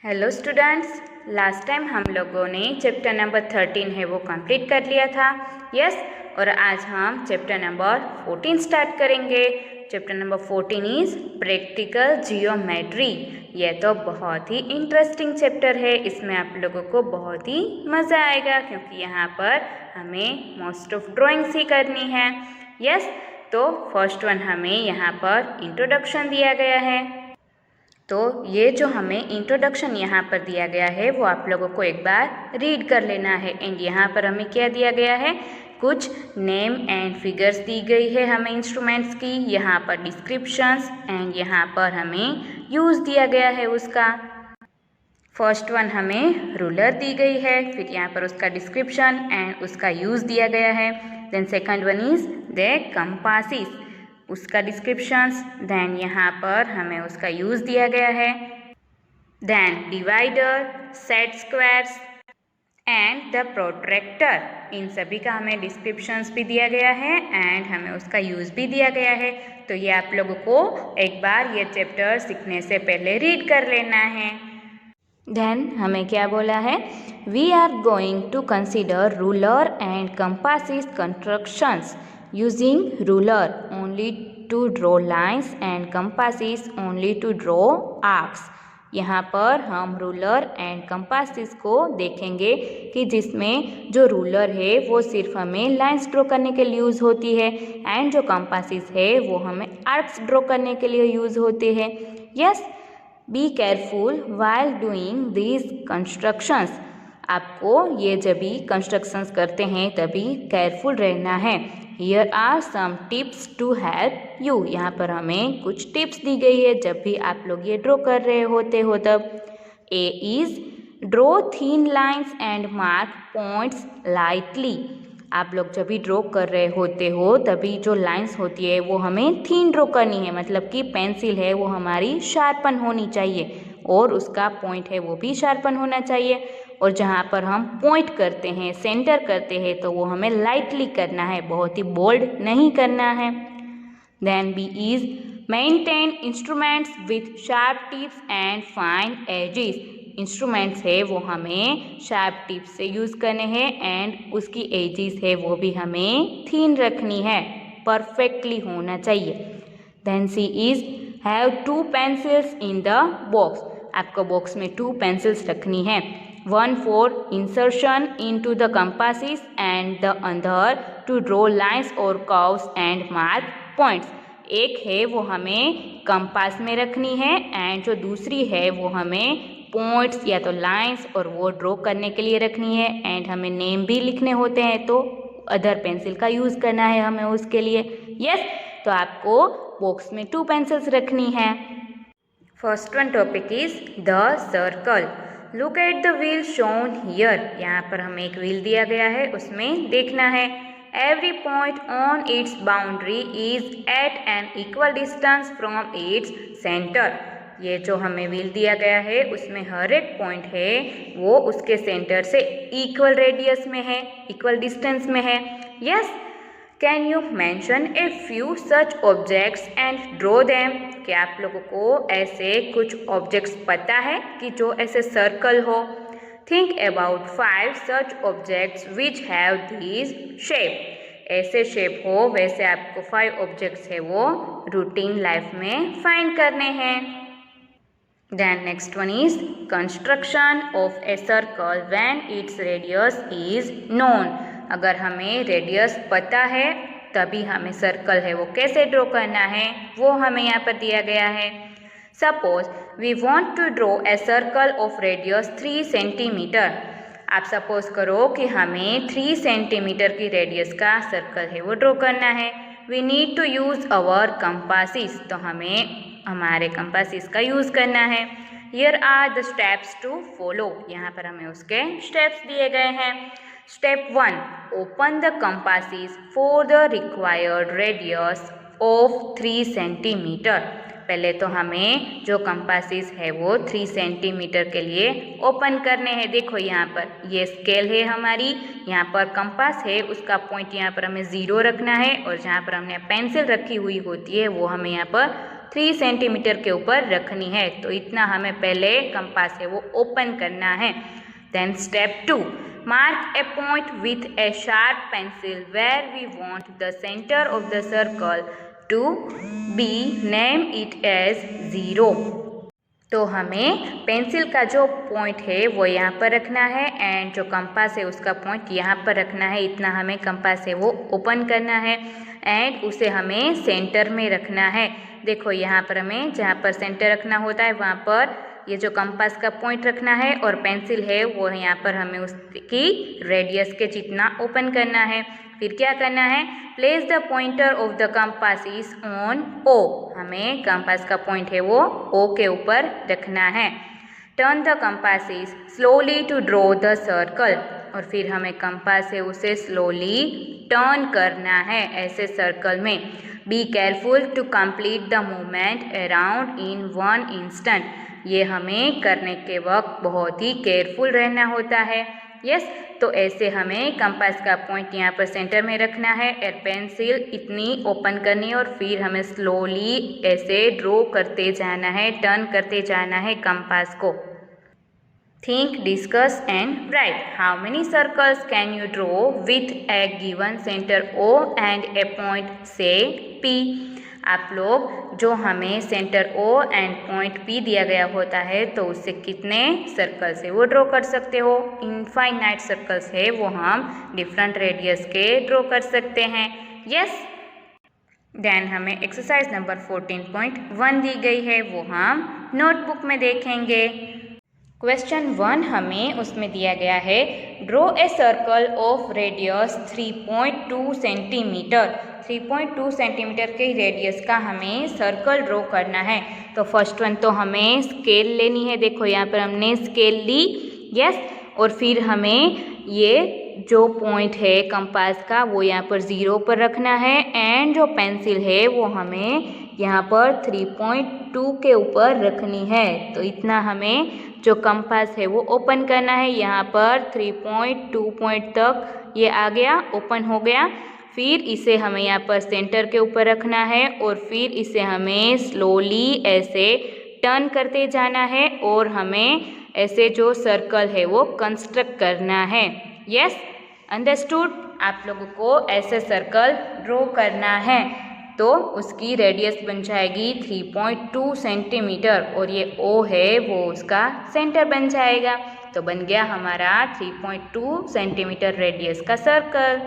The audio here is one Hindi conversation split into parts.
हेलो स्टूडेंट्स, लास्ट टाइम हम लोगों ने चैप्टर नंबर 13 है वो कंप्लीट कर लिया था। यस, और आज हम चैप्टर नंबर 14 स्टार्ट करेंगे। Chapter number 14 is practical geometry. ये तो बहुत ही इंटरेस्टिंग चैप्टर है। इसमें आप लोगों को बहुत ही मज़ा आएगा क्योंकि यहाँ पर हमें मोस्ट ऑफ ड्राइंग्स ही करनी है। यस, तो फर्स्ट वन हमें यहाँ पर इंट्रोडक्शन दिया गया है। तो ये जो हमें इंट्रोडक्शन यहाँ पर दिया गया है वो आप लोगों को एक बार रीड कर लेना है। एंड यहाँ पर हमें क्या दिया गया है, कुछ नेम एंड फिगर्स दी गई है हमें इंस्ट्रूमेंट्स की। यहाँ पर डिस्क्रिप्शंस एंड यहाँ पर हमें यूज़ दिया गया है उसका। फर्स्ट वन हमें रूलर दी गई है, फिर यहाँ पर उसका डिस्क्रिप्शन एंड उसका यूज़ दिया गया है। Then second one is the compasses, उसका डिस्क्रिप्शंस, देन यहाँ पर हमें उसका यूज़ दिया गया है। Then divider, set squares and the protractor, इन सभी का हमें डिस्क्रिप्शंस भी दिया गया है एंड हमें उसका यूज़ भी दिया गया है। तो ये आप लोगों को एक बार ये चैप्टर सीखने से पहले रीड कर लेना है। देन हमें क्या बोला है, we are going to consider ruler and compasses constructions using ruler only to draw lines and compasses only to draw arcs। यहाँ पर हम रूलर एंड कंपासिस को देखेंगे कि जिसमें जो रूलर है वो सिर्फ हमें लाइंस ड्रॉ करने के लिए यूज़ होती है एंड जो कंपासिस है वो हमें आर्क्स ड्रॉ करने के लिए यूज़ होते हैं। Yes, be careful while doing these constructions, आपको ये जब भी कंस्ट्रक्शंस करते हैं तभी केयरफुल रहना है। Here are some tips to help you, यहाँ पर हमें कुछ टिप्स दी गई है जब भी आप लोग ये ड्रॉ कर रहे होते हो तब। A is draw thin lines and mark points lightly, आप लोग जब भी ड्रॉ कर रहे होते हो तभी जो लाइंस होती है वो हमें थीन ड्रॉ करनी है, मतलब कि पेंसिल है वो हमारी शार्पन होनी चाहिए और उसका पॉइंट है वो भी शार्पन होना चाहिए। और जहाँ पर हम पॉइंट करते हैं, सेंटर करते हैं, तो वो हमें लाइटली करना है, बहुत ही बोल्ड नहीं करना है। Then B is maintain instruments with sharp tips and fine edges, instruments है वो हमें शार्प टिप्स से यूज़ करने हैं एंड उसकी एजेस है वो भी हमें थीन रखनी है, परफेक्टली होना चाहिए। Then C is have 2 pencils in the box, आपको बॉक्स में 2 पेंसिल्स रखनी है, one for insertion into the compasses and the other to draw lines or curves and mark points। एक है वो हमें कंपास में रखनी है एंड जो दूसरी है वो हमें पॉइंट्स या तो लाइंस और वो ड्रॉ करने के लिए रखनी है एंड हमें नेम भी लिखने होते हैं तो अदर पेंसिल का यूज़ करना है हमें उसके लिए। यस, तो आपको बॉक्स में 2 पेंसिल्स रखनी है। First one topic is the circle. Look at the wheel shown here, यहाँ पर हमें एक व्हील दिया गया है उसमें देखना है। Every point on its boundary is at an equal distance from its centre, ये जो हमें व्हील दिया गया है उसमें हर एक पॉइंट है वो उसके सेंटर से इक्वल रेडियस में है, इक्वल डिस्टेंस में है। Yes, can you mention a few such objects and draw them, क्या आप लोगों को ऐसे कुछ ऑब्जेक्ट्स पता है कि जो ऐसे सर्कल हो। Think about 5 such objects which have these shape, ऐसे शेप हो वैसे आपको 5 ऑब्जेक्ट्स है वो रूटीन लाइफ में फाइंड करने हैं। Then next one is construction of a circle when its radius is known, अगर हमें रेडियस पता है तभी हमें सर्कल है वो कैसे ड्रॉ करना है वो हमें यहाँ पर दिया गया है। Suppose we want to draw a circle of radius 3 centimetre, आप सपोज करो कि हमें 3 सेंटीमीटर की रेडियस का सर्कल है वो ड्रॉ करना है। We need to use our compasses, तो हमें हमारे कंपासिस का यूज़ करना है। Here are the steps to follow, यहाँ पर हमें उसके स्टेप्स दिए गए हैं। Step 1, open the compasses for the required radius of 3 centimetre, पहले तो हमें जो कंपासिस है वो 3 सेंटीमीटर के लिए ओपन करने हैं। देखो यहाँ पर ये स्केल है हमारी, यहाँ पर कंपास है उसका पॉइंट यहाँ पर हमें 0 रखना है और जहाँ पर हमने पेंसिल रखी हुई होती है वो हमें यहाँ पर 3 सेंटीमीटर के ऊपर रखनी है। तो इतना हमें पहले कंपास है वो ओपन करना है। Then step 2, mark a point with a sharp pencil where we want the centre of the circle to be, name it as 0। तो हमें पेंसिल का जो पॉइंट है वो यहाँ पर रखना है एंड जो कंपास है उसका पॉइंट यहाँ पर रखना है। इतना हमें कंपास है वो ओपन करना है एंड उसे हमें सेंटर में रखना है। देखो यहाँ पर हमें जहाँ पर सेंटर रखना होता है वहाँ पर ये जो कंपास का पॉइंट रखना है और पेंसिल है वो यहाँ पर हमें उसकी रेडियस के जितना ओपन करना है। फिर क्या करना है, place the pointer of the compass is on O. हमें कंपास का पॉइंट है वो ओ के ऊपर रखना है। Turn the compass is slowly to draw the circle. और फिर हमें कंपास है उसे स्लोली टर्न करना है ऐसे सर्कल में। Be careful to complete the movement around in 1 instant. ये हमें करने के वक्त बहुत ही केयरफुल रहना होता है। यस, तो ऐसे हमें कंपास का पॉइंट यहाँ पर सेंटर में रखना है और पेंसिल इतनी ओपन करनी है और फिर हमें स्लोली ऐसे ड्रॉ करते जाना है, टर्न करते जाना है कंपास को। Think, discuss and write. How many circles can you draw with a given center O and a point say P? आप लोग जो हमें centre O and point P दिया गया होता है तो उससे कितने सर्कल्स है वो ड्रॉ कर सकते हो। इनफाइनाइट सर्कल्स है वो हम डिफरेंट रेडियस के ड्रॉ कर सकते हैं। यस, देन हमें एक्सरसाइज नंबर 14.1 दी गई है वो हम नोटबुक में देखेंगे। क्वेश्चन 1 हमें उसमें दिया गया है, draw a circle of radius 3.2 centimetre. 3.2 centimetre के रेडियस का हमें सर्कल ड्रॉ करना है। तो फर्स्ट वन तो हमें स्केल लेनी है। देखो यहाँ पर हमने स्केल ली। यस, और फिर हमें ये जो पॉइंट है कंपास का वो यहाँ पर 0 पर रखना है एंड जो पेंसिल है वो हमें यहाँ पर 3.2 के ऊपर रखनी है। तो इतना हमें जो कंपास है वो ओपन करना है। यहाँ पर 3.2 पॉइंट तक ये आ गया, ओपन हो गया। फिर इसे हमें यहाँ पर सेंटर के ऊपर रखना है और फिर इसे हमें स्लोली ऐसे टर्न करते जाना है और हमें ऐसे जो सर्कल है वो कंस्ट्रक्ट करना है। Yes, understood? आप लोगों को ऐसे सर्कल ड्रॉ करना है। तो उसकी रेडियस बन जाएगी 3.2 सेंटीमीटर और ये O है वो उसका सेंटर बन जाएगा। तो बन गया हमारा 3.2 सेंटीमीटर रेडियस का circle.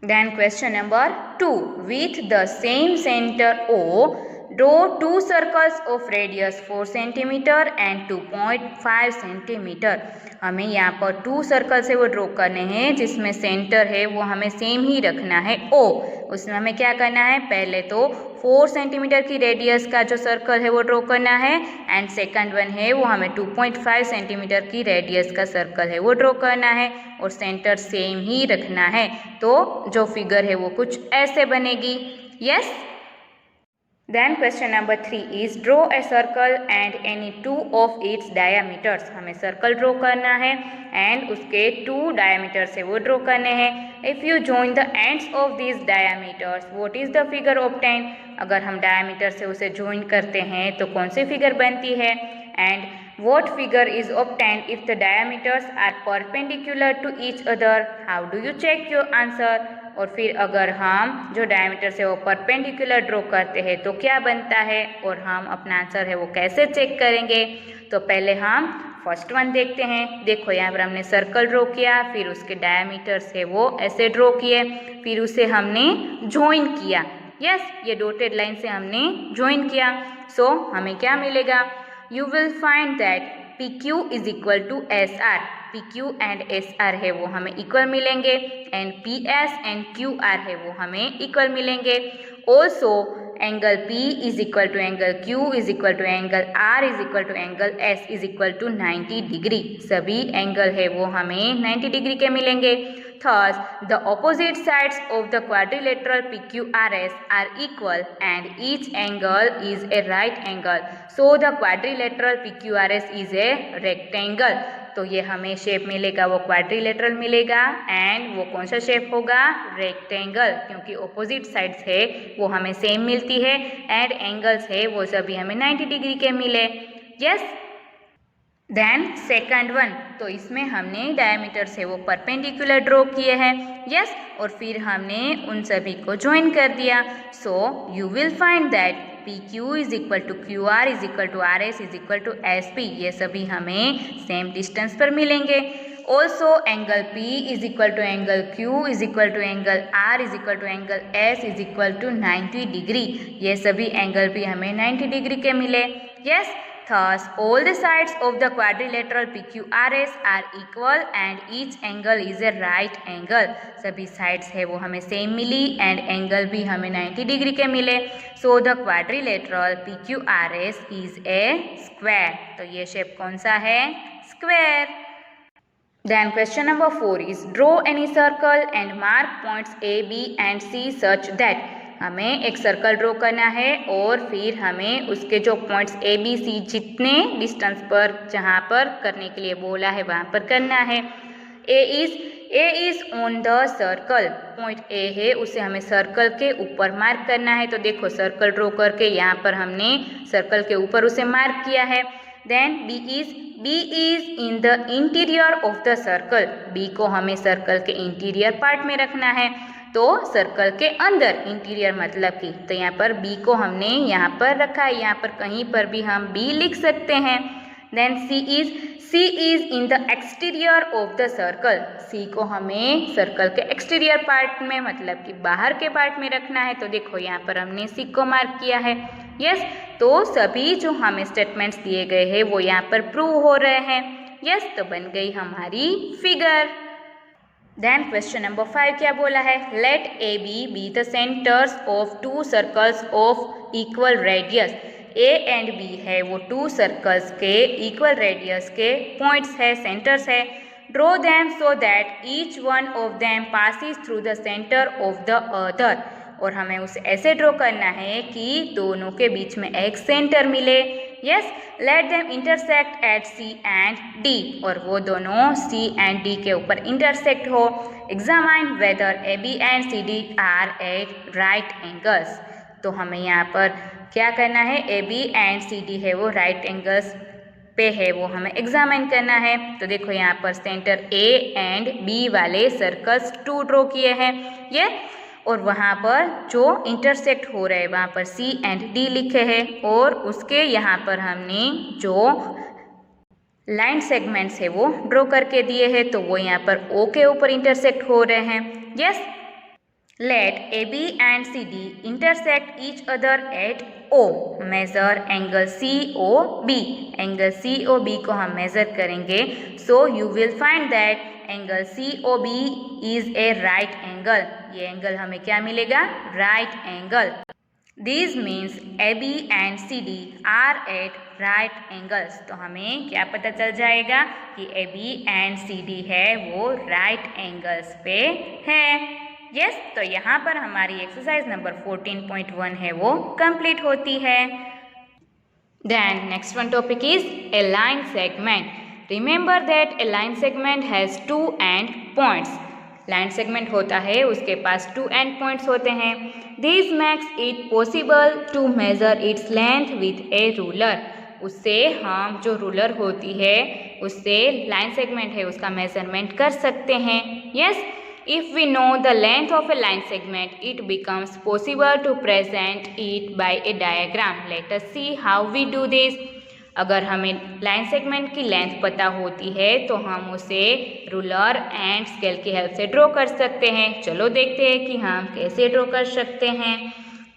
Then question number 2, with the same centre O, draw 2 circles of radius 4 centimetre and 2.5 centimetre. हमें यहाँ पर 2 सर्कल्स है वो ड्रॉ करने हैं जिसमें सेंटर है वो हमें सेम ही रखना है O। उसमें हमें क्या करना है, पहले तो 4 सेंटीमीटर की रेडियस का जो सर्कल है वो ड्रॉ करना है एंड सेकंड वन है वो हमें 2.5 सेंटीमीटर की रेडियस का सर्कल है वो ड्रॉ करना है और सेंटर सेम ही रखना है। तो जो फिगर है वो कुछ ऐसे बनेगी। Yes, then question number 3 is draw a circle and any 2 of its diameters. हमें सर्कल ड्रॉ करना है एंड उसके 2 डायामीटर्स है वो ड्रॉ करने हैं। If you join the ends of this diameters what is the figure obtain. अगर हम डायामीटर से उसे ज्वाइन करते हैं तो कौन सी फिगर बनती है। And what figure is obtained if the diameters are perpendicular to each other? How do you check your answer? और फिर अगर हम जो डायमीटर से वो परपेंडिकुलर ड्रॉ करते हैं तो क्या बनता है और हम अपना आंसर है वो कैसे चेक करेंगे। तो पहले हम फर्स्ट वन देखते हैं। देखो यहाँ पर हमने सर्कल ड्रॉ किया, फिर उसके डायमीटर्स है वो ऐसे ड्रॉ किए, फिर उसे हमने ज्वाइन किया। यस, ये डॉटेड लाइन से हमने ज्वाइन किया। सो हमें क्या मिलेगा, you will find that PQ is equal to SR. PQ and SR है वो हमें इक्वल मिलेंगे एंड PS and QR है वो हमें इक्वल मिलेंगे। Also angle P is equal to angle Q is equal to angle R is equal to angle S is equal to 90 degree. सभी एंगल है वो हमें 90 डिग्री के मिलेंगे। Thus, the opposite sides of the quadrilateral PQRS are equal and each angle is a right angle. So, the quadrilateral PQRS is a rectangle. तो ये हमें शेप मिलेगा वो क्वाड्रिलेटरल मिलेगा। एंड वो कौन सा शेप होगा? रेक्टेंगल, क्योंकि ऑपोजिट साइड्स है वो हमें सेम मिलती है एंड एंगल्स है वो सभी हमें 90 डिग्री के मिले। यस। देन सेकंड वन, तो इसमें हमने डायमीटर से वो परपेंडिकुलर ड्रॉ किए हैं। यस। और फिर हमने उन सभी को ज्वाइन कर दिया। So you will find that PQ is equal to QR is equal to RS is equal to SP, ये सभी हमें सेम डिस्टेंस पर मिलेंगे। Also angle P is equal to angle Q is equal to angle R is equal to angle S is equal to 90 degree, ये सभी एंगल भी हमें 90 डिग्री के मिले। यस। Thus, all the sides of the quadrilateral PQRS are equal and each angle is a right angle. सभी sides है वो हमें सेम मिली एंड एंगल भी हमें 90 डिग्री के मिले। So the quadrilateral PQRS is a square. तो ये शेप कौन सा है? Square. Then question number 4 is draw any circle and mark points A, B and C such that हमें एक सर्कल ड्रॉ करना है और फिर हमें उसके जो पॉइंट्स A, B, C जितने डिस्टेंस पर जहाँ पर करने के लिए बोला है वहाँ पर करना है। A is on the circle, point A है उसे हमें सर्कल के ऊपर मार्क करना है। तो देखो सर्कल ड्रॉ करके यहाँ पर हमने सर्कल के ऊपर उसे मार्क किया है। Then B is in the interior of the circle, B को हमें सर्कल के इंटीरियर पार्ट में रखना है। तो सर्कल के अंदर, इंटीरियर मतलब कि, तो यहाँ पर B को हमने यहाँ पर रखा है, यहाँ पर कहीं पर भी हम B लिख सकते हैं। Then C is in the exterior of the circle, C को हमें सर्कल के एक्सटीरियर पार्ट में मतलब कि बाहर के पार्ट में रखना है। तो देखो यहाँ पर हमने C को मार्क किया है। यस। तो सभी जो हमें स्टेटमेंट्स दिए गए हैं वो यहाँ पर प्रूव हो रहे हैं। यस। तो बन गई हमारी फिगर। देन क्वेश्चन नंबर 5 क्या बोला है? Let AB be the centres of 2 circles of equal radius. A and B है वो 2 सर्कल्स के इक्वल रेडियस के पॉइंट्स है, सेंटर्स है। Draw them so that each one of them passes through the centre of the other. और हमें उसे ऐसे ड्रॉ करना है कि दोनों के बीच में एक सेंटर मिले। Yes. Let them intersect at C and D, और वो दोनों C एंड D के ऊपर इंटरसेक्ट हो। Examine whether AB and CD are at right angles. तो हमें यहाँ पर क्या करना है? AB एंड CD है वो राइट एंगल्स पे है वो हमें एग्जामिन करना है। तो देखो यहाँ पर सेंटर A एंड B वाले सर्कल्स 2 ड्रॉ किए हैं ये, और वहाँ पर जो इंटरसेक्ट हो रहे हैं वहाँ पर C एंड D लिखे हैं, और उसके यहाँ पर हमने जो लाइन सेगमेंट्स है वो ड्रॉ करके दिए हैं। तो वो यहाँ पर O के ऊपर इंटरसेक्ट हो रहे हैं। Yes. Let AB and CD intersect each other at O, measure angle COB। Angle COB को हम मेजर करेंगे। So you will find that angle COB is a right angle. ये एंगल हमें क्या मिलेगा? Right angle. This means AB and CD are at right angles. तो हमें क्या पता चल जाएगा कि AB एंड CD है वो राइट एंगल्स पे है। यस। तो यहाँ पर हमारी एक्सरसाइज नंबर 14.1 है वो कंप्लीट होती है। Then next one topic is a line segment. Remember that a line segment has 2 end points. Line segment होता है उसके पास 2 end points होते हैं। This makes it possible to measure its length with a ruler. उससे हम जो रूलर होती है उससे लाइन सेगमेंट है उसका मेजरमेंट कर सकते हैं। Yes, if we know the length of a line segment, it becomes possible to present it by a diagram. Let us see how we do this. अगर हमें लाइन सेगमेंट की लेंथ पता होती है तो हम उसे रूलर एंड स्केल की हेल्प से ड्रॉ कर सकते हैं। चलो देखते हैं कि हम कैसे ड्रॉ कर सकते हैं।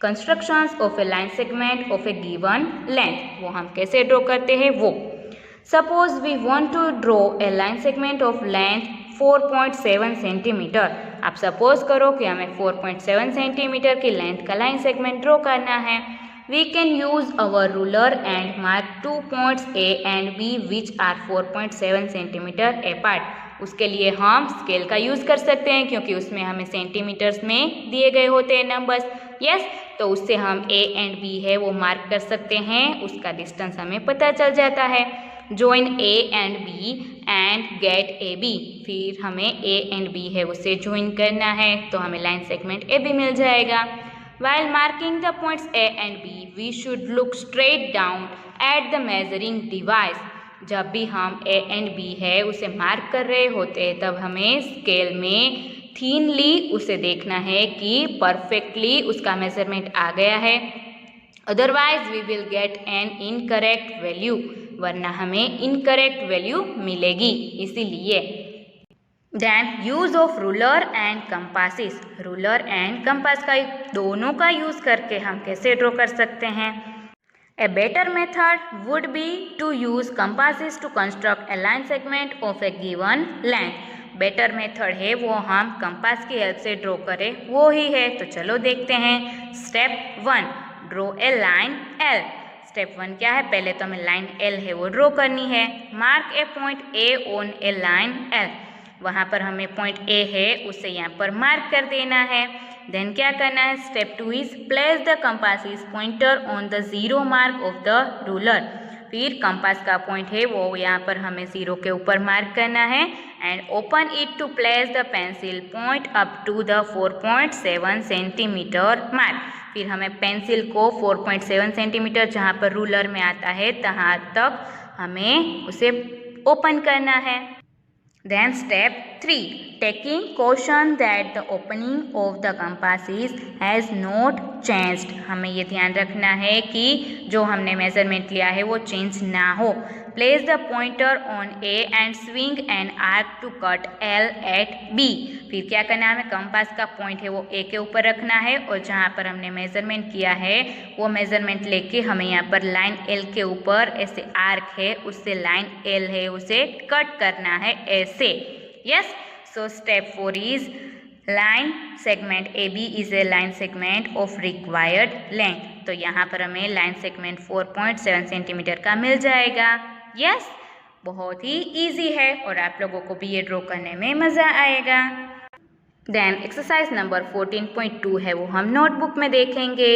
Constructions of a line segment of a given length, वो हम कैसे ड्रॉ करते हैं वो। Suppose we want to draw a line segment of length 4.7 centimetre. आप सपोज करो कि हमें 4.7 सेंटीमीटर की लेंथ का लाइन सेगमेंट ड्रॉ करना है। We can use our ruler and mark 2 points A and B which are 4.7 centimetre apart। उसके लिए हम स्केल का यूज़ कर सकते हैं क्योंकि उसमें हमें सेंटीमीटर्स में दिए गए होते हैं नंबर्स। यस। तो उससे हम A एंड B है वो मार्क कर सकते हैं, उसका डिस्टेंस हमें पता चल जाता है। join A and B and get AB। फिर हमें A and B है उसे ज्वाइन करना है तो हमें लाइन सेगमेंट AB मिल जाएगा। While marking the points A and B, we should look straight down at the measuring device। जब भी हम A and B है उसे मार्क कर रहे होते हैं तब हमें स्केल में थीनली उसे देखना है कि परफेक्टली उसका मेजरमेंट आ गया है, otherwise we will get an incorrect value, वरना हमें इनकरेक्ट वैल्यू मिलेगी। इसीलिए then use of ruler and compasses, ruler and compass का दोनों का यूज करके हम कैसे ड्रॉ कर सकते हैं। A better method would be to use compasses to construct a line segment of a given length। Better method है वो हम कंपास की हेल्प से ड्रॉ करें वो ही है, तो चलो देखते हैं। Step 1, draw a line L। Step 1 क्या है, पहले तो हमें लाइन L है वो ड्रॉ करनी है। Mark a point A on A line L, वहाँ पर हमें पॉइंट A है उसे यहाँ पर मार्क कर देना है। देन क्या करना है, step 2 is place the compasses pointer on the zero mark of the ruler. फिर कंपास का पॉइंट है वो यहाँ पर हमें जीरो के ऊपर मार्क करना है and open it to place the pencil point up to the 4.7 centimetre mark. फिर हमें पेंसिल को 4.7 सेंटीमीटर जहाँ पर रूलर में आता है तहाँ तक हमें उसे ओपन करना है। Then step 3, taking caution that the opening of the compasses has not changed। हमें ये ध्यान रखना है कि जो हमने मेजरमेंट लिया है वो चेंज ना हो। Place the pointer on A and swing an arc to cut L at B। फिर क्या करना है, हमें कंपास का पॉइंट है वो A के ऊपर रखना है और जहाँ पर हमने मेजरमेंट किया है वो मेजरमेंट लेके हमें यहाँ पर लाइन L के ऊपर ऐसे आर्क है उससे लाइन L है उसे कट करना है ऐसे। Yes, so step 4 is line segment AB is a line segment of required length. तो यहाँ पर हमें लाइन सेगमेंट 4.7 सेंटीमीटर का मिल जाएगा। यस, बहुत ही इजी है और आप लोगों को भी ये ड्रॉ करने में मज़ा आएगा। देन एक्सरसाइज नंबर 14.2 है वो हम नोटबुक में देखेंगे।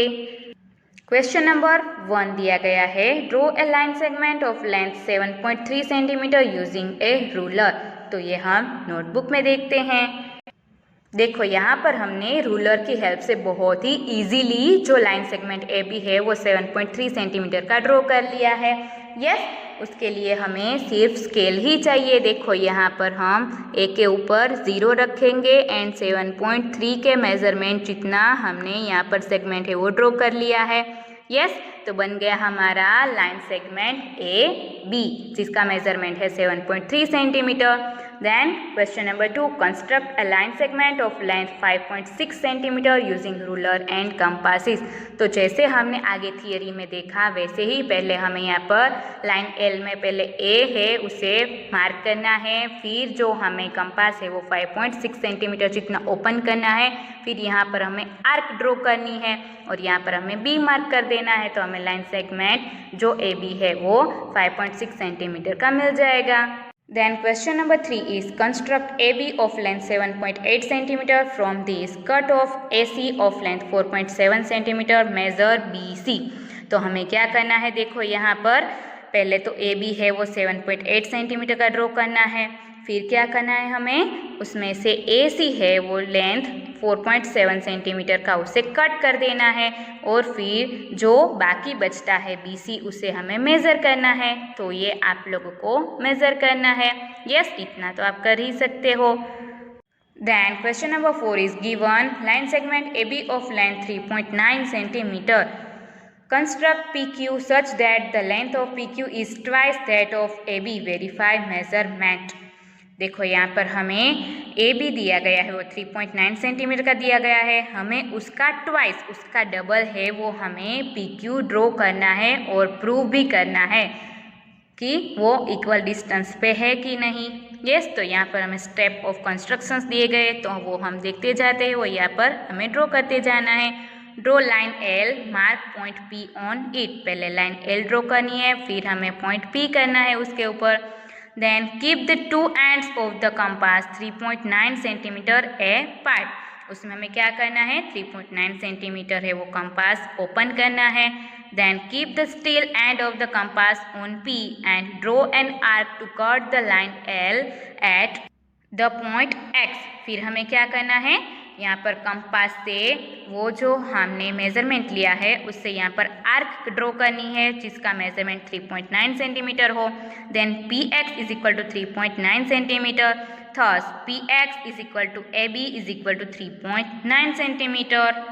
क्वेश्चन नंबर 1 दिया गया है, draw a line segment of length 7.3 centimetre using A ruler. तो ये हम नोटबुक में देखते हैं। देखो यहाँ पर हमने रूलर की हेल्प से बहुत ही इजीली जो लाइन सेगमेंट AB है वो 7.3 सेंटीमीटर का ड्रॉ कर लिया है। यस, उसके लिए हमें सिर्फ स्केल ही चाहिए। देखो यहाँ पर हम A के ऊपर 0 रखेंगे एंड 7.3 के मेजरमेंट जितना हमने यहाँ पर सेगमेंट है वो ड्रॉ कर लिया है। यस, तो बन गया हमारा लाइन सेगमेंट AB जिसका मेजरमेंट है 7.3 centimetre. Then question number 2, construct a line segment of length 5.6 centimetre using ruler and compasses. तो जैसे हमने आगे थियरी में देखा वैसे ही पहले हमें यहाँ पर लाइन L में पहले A है उसे मार्क करना है, फिर जो हमें कंपास है वो 5.6 सेंटीमीटर जितना ओपन करना है, फिर यहाँ पर हमें आर्क ड्रॉ करनी है और यहाँ पर हमें B मार्क कर देना है। तो हमें लाइन सेगमेंट जो AB है वो 5.6 सेंटीमीटर का मिल जाएगा। Then question number 3 is construct AB of length 7.8 cm from this cut off AC of length 4.7 cm, measure BC। तो हमें क्या करना है, देखो यहाँ पर पहले तो AB है वो 7.8 सेंटीमीटर का ड्रॉ करना है, फिर क्या करना है हमें उसमें से AC है वो लेंथ 4.7 सेंटीमीटर का उसे कट कर देना है और फिर जो बाकी बचता है BC उसे हमें मेज़र करना है। तो ये आप लोगों को मेज़र करना है। यस, इतना तो आप कर ही सकते हो। Then question number 4 is given line segment AB of length 3.9 centimeter. Construct PQ such that the length of PQ is twice that of AB. Verify measurement। देखो यहाँ पर हमें AB दिया गया है वो 3.9 सेंटीमीटर का दिया गया है, हमें उसका ट्वाइस उसका डबल है वो हमें PQ ड्रॉ करना है और प्रूव भी करना है कि वो इक्वल डिस्टेंस पे है कि नहीं। यस, तो यहाँ पर हमें स्टेप ऑफ कंस्ट्रक्शंस दिए गए तो वो हम देखते जाते हैं, वो यहाँ पर हमें ड्रॉ करते जाना है। Draw line L, mark point P on it. पहले लाइन L ड्रॉ करनी है, फिर हमें पॉइंट P करना है उसके ऊपर। Then keep the two ends of the compass 3.9 centimetre apart। उसमें हमें क्या करना है, 3.9 सेंटीमीटर है वो कंपास ओपन करना है। Then keep the steel end of the compass on P and draw an arc to cut the line L at the point X. फिर हमें क्या करना है, यहाँ पर कंपास से वो जो हमने मेजरमेंट लिया है उससे यहाँ पर आर्क ड्रॉ करनी है जिसका मेजरमेंट 3.9 सेंटीमीटर हो. Then Px is equal to 3.9 centimetre. Thus Px is equal to AB is equal to 3.9 centimetre.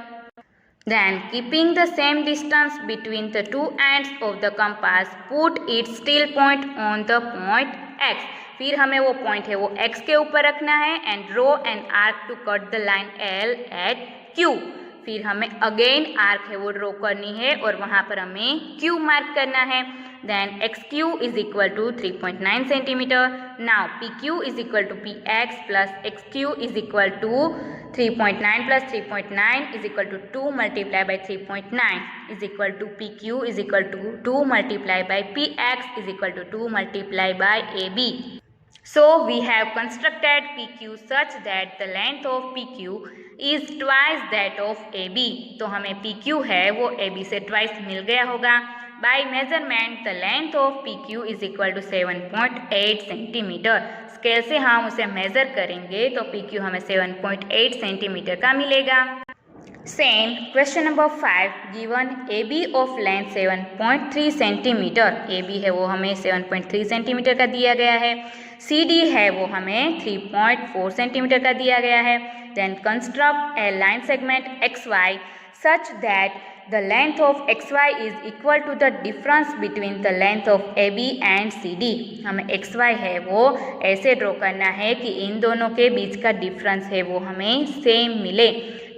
Then keeping the same distance between the two ends of the compass, put its still point on the point X. फिर हमें वो पॉइंट है वो X के ऊपर रखना है and draw an arc to cut the line L at Q. फिर हमें अगेन आर्क है वो ड्रॉ करनी है और वहाँ पर हमें Q मार्क करना है. Then XQ is equal to 3.9 centimeter. Now PQ is equal to PX plus XQ is equal to 3.9 plus 3.9 is equal to 2 multiplied by 3.9 is equal to PQ is equal to 2 multiplied by PX is equal to 2 multiplied by AB. So we have constructed PQ such that the length of PQ is twice that of AB. तो हमें PQ है वो AB से twice मिल गया होगा. By measurement the length of PQ is equal to 7.8 centimetre. Scale से हम उसे मेज़र करेंगे तो PQ हमें 7.8 सेंटीमीटर का मिलेगा. Same question number 5 given AB of length 7.3 centimetre. AB है वो हमें 7.3 सेंटीमीटर का दिया गया है. CD है वो हमें 3.4 सेंटीमीटर का दिया गया है. Then construct a line segment XY such that the length of XY is equal to the difference between the length of AB and CD. हमें XY है वो ऐसे ड्रॉ करना है कि इन दोनों के बीच का डिफरेंस है वो हमें सेम मिले.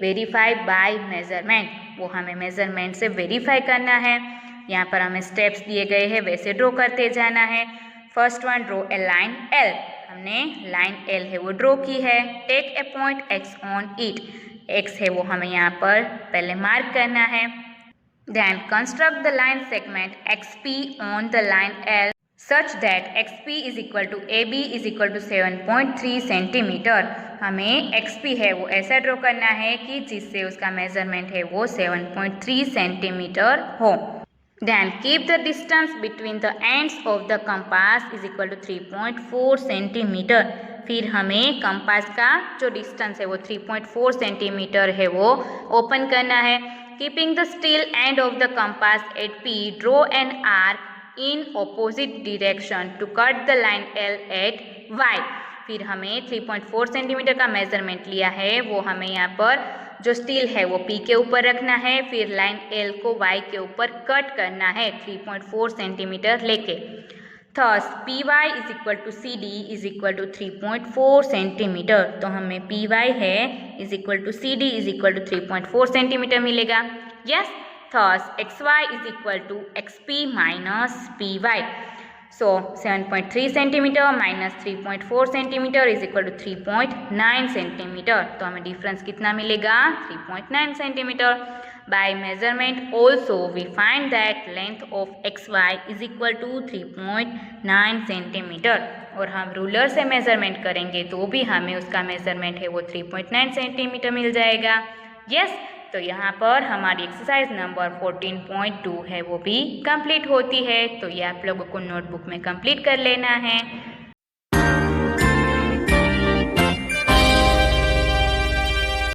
वेरीफाई बाय मेजरमेंट, वो हमें मेजरमेंट से वेरीफाई करना है. यहाँ पर हमें स्टेप्स दिए गए हैं वैसे ड्रॉ करते जाना है. First one, draw a line L. हमने लाइन L है वो ड्रॉ की है. Take a point X on it. X है वो हमें यहाँ पर पहले मार्क करना है. Then construct the line segment XP on the line L such that XP is equal to AB is equal to 7.3 centimetre. हमें XP है वो ऐसा ड्रॉ करना है कि जिससे उसका मेजरमेंट है वो 7.3 सेंटीमीटर हो. Then keep the distance between the ends of the compass is equal to 3.4 centimetre. फिर हमें कंपास का जो डिस्टेंस है वो 3.4 सेंटीमीटर है वो ओपन करना है. Keeping the still end of the compass at P, draw an arc in opposite direction to cut the line L at Y. फिर हमें 3.4 सेंटीमीटर का मेजरमेंट लिया है वो हमें यहाँ पर जो स्टील है वो P के ऊपर रखना है. फिर लाइन L को Y के ऊपर कट करना है 3.4 सेंटीमीटर लेके. Thus PY is equal to CD is equal to 3.4 centimetre. तो हमें PY है is equal to CD is equal to 3.4 centimetre मिलेगा. Yes, thus XY is equal to XP minus PY. So 7.3 centimetre minus 3.4 centimetre is equal to 3.9 centimetre. तो हमें डिफरेंस कितना मिलेगा, 3.9 centimetre. By measurement also we find that length of XY is equal to 3.9 centimetre. और हम रूलर से मेजरमेंट करेंगे तो भी हमें उसका मेजरमेंट है वो 3.9 सेंटीमीटर मिल जाएगा. यस, तो यहाँ पर हमारी एक्सरसाइज नंबर 14.2 है वो भी कंप्लीट होती है. तो ये आप लोगों को नोटबुक में कंप्लीट कर लेना है.